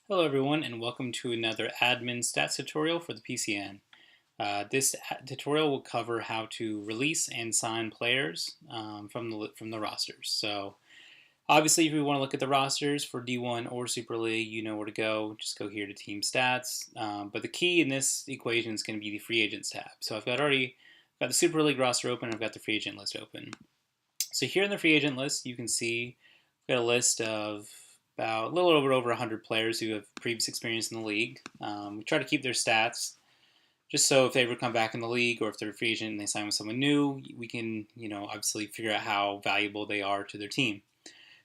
Hello everyone and welcome to another admin stats tutorial for the PCN. This tutorial will cover how to release and sign players from the rosters. So obviously if you want to look at the rosters for D1 or Super League, you know where to go. Just go here to Team Stats. But the key in this equation is going to be the Free Agents tab. So I've got the Super League roster open, I've got the Free Agent list open. So here in the Free Agent list you can see we've got a list of about a little over 100 players who have previous experience in the league. We try to keep their stats just so if they ever come back in the league or if they're a free agent and they sign with someone new, we can, obviously figure out how valuable they are to their team.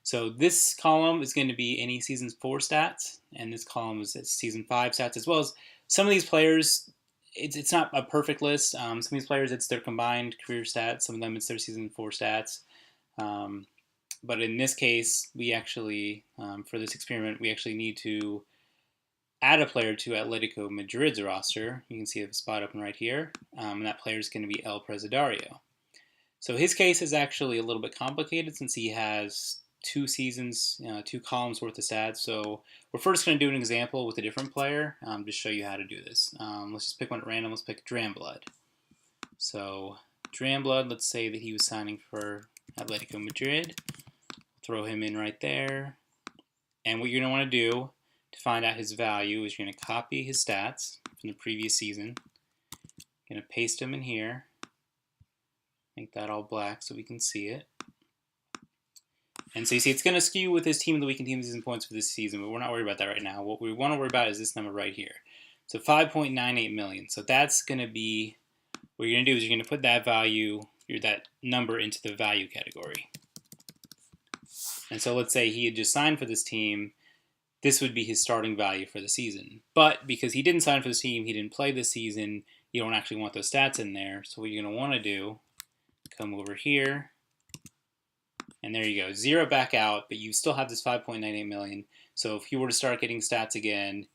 So this column is going to be any season 4 stats, and this column is season 5 stats, as well as some of these players. It's not a perfect list. Some of these players, it's their combined career stats. Some of them, it's their season 4 stats. But in this case, we actually, for this experiment, we actually need to add a player to Atletico Madrid's roster. You can see a spot open right here, and that player is going to be El Presidario. So his case is actually a little bit complicated since he has 2 seasons, 2 columns worth of stats. So we're first going to do an example with a different player to show you how to do this. Let's just pick one at random. Let's pick Dramblood. So Dramblood, let's say that he was signing for Atletico Madrid. Throw him in right there. And what you're going to want to do to find out his value is you're going to copy his stats from the previous season. Going to paste them in here. Make that all black so we can see it. And so you see it's going to skew with his team of the week and team of the season points for this season, but we're not worried about that right now. What we want to worry about is this number right here. So 5.98 million. So that's going to be, what you're going to do is you're going to put that value, that number into the value category. And so let's say he had just signed for this team, this would be his starting value for the season. But because he didn't sign for this team, he didn't play this season, you don't actually want those stats in there. So what you're going to want to do, come over here, and there you go, zero back out, but you still have this 5.98 million. So if you were to start getting stats again,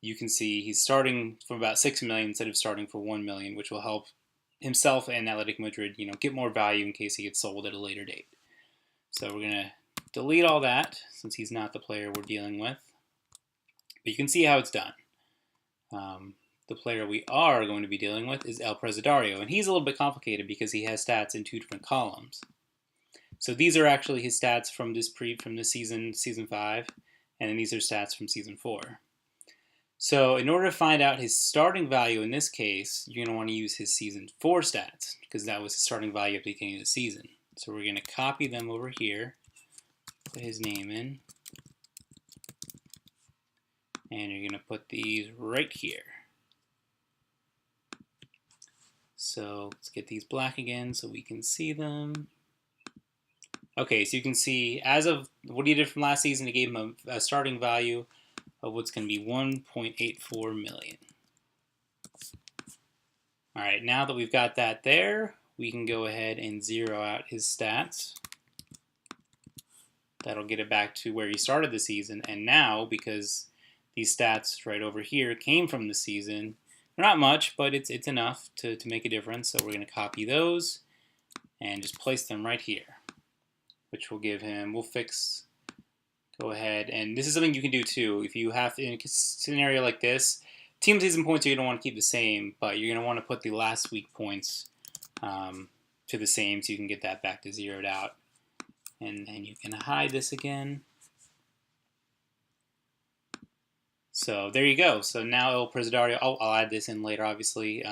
you can see he's starting from about 6 million instead of starting for 1 million, which will help himself and Atletico Madrid, get more value in case he gets sold at a later date. So we're going to delete all that since he's not the player we're dealing with. But you can see how it's done. The player we are going to be dealing with is El Presidario, and he's a little bit complicated because he has stats in 2 different columns. So these are actually his stats from this season 5, and then these are stats from season 4. So in order to find out his starting value in this case, you're going to want to use his season 4 stats because that was his starting value at the beginning of the season. So we're going to copy them over here, put his name in, and you're going to put these right here. So let's get these black again so we can see them. Okay, so you can see as of what he did from last season, he gave him a starting value of what's going to be 1.84 million. All right, now that we've got that there, we can go ahead and zero out his stats. That'll get it back to where he started the season. And now, because these stats right over here came from the season, they're not much, but it's enough to make a difference. So we're going to copy those and just place them right here, which will give him, go ahead. And this is something you can do too. If you have, in a scenario like this, team season points you're going to want to keep the same, but you're going to want to put the last week points to the same so you can get that back to zeroed out. And then you can hide this again. So there you go. So now El Presidario, I'll add this in later obviously,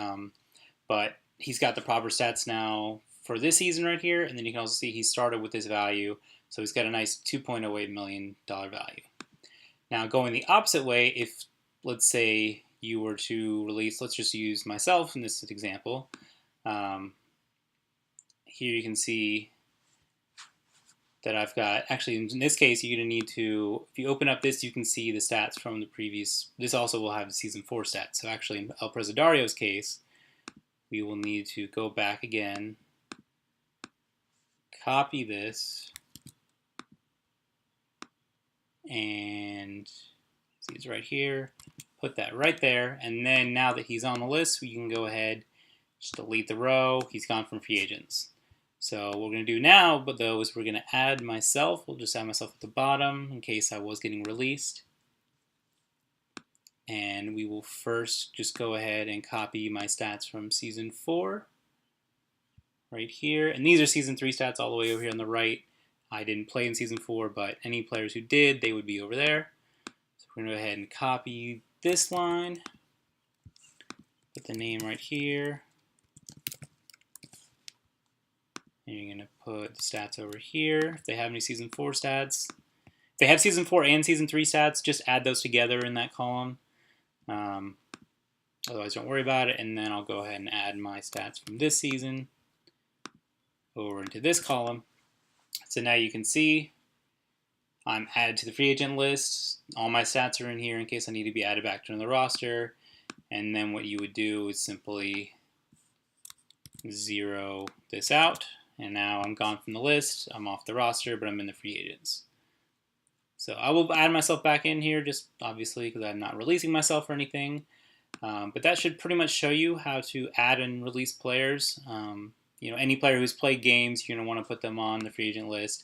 but he's got the proper stats now for this season right here, and then you can also see he started with this value, so he's got a nice $2.08 million value. Now going the opposite way, if let's say you were to release, let's just use myself in this example, here you can see that I've got, actually in this case you're going to need to, if you open up this, you can see the stats from the previous, this also will have the season 4 stats. So actually in El Presidario's case, we will need to go back again, copy this, and see it's right here, put that right there, and then now that he's on the list, we can go ahead, just delete the row, he's gone from free agents. So what we're going to do now, though, is we're going to add myself. We'll just add myself at the bottom in case I was getting released. And we will first just go ahead and copy my stats from Season 4 right here. And these are Season 3 stats all the way over here on the right. I didn't play in Season 4, but any players who did, they would be over there. So we're going to go ahead and copy this line, put the name right here, and you're going to put the stats over here. If they have any Season 4 stats, if they have Season 4 and Season 3 stats, just add those together in that column. Otherwise, don't worry about it. And then I'll go ahead and add my stats from this season over into this column. So now you can see I'm added to the free agent list. All my stats are in here in case I need to be added back to the roster. And then what you would do is simply zero this out. And now I'm gone from the list. I'm off the roster, but I'm in the free agents. So I will add myself back in here, just obviously because I'm not releasing myself or anything. But that should pretty much show you how to add and release players. Any player who's played games, you're going to want to put them on the free agent list.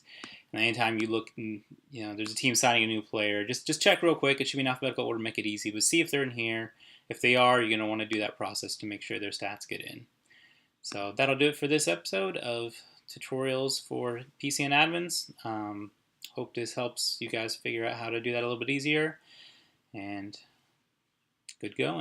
And anytime you look, and, there's a team signing a new player, just check real quick. It should be in alphabetical order to make it easy. But see if they're in here. If they are, you're going to want to do that process to make sure their stats get in. So that'll do it for this episode of tutorials for PCN admins. Hope this helps you guys figure out how to do that a little bit easier. And good going.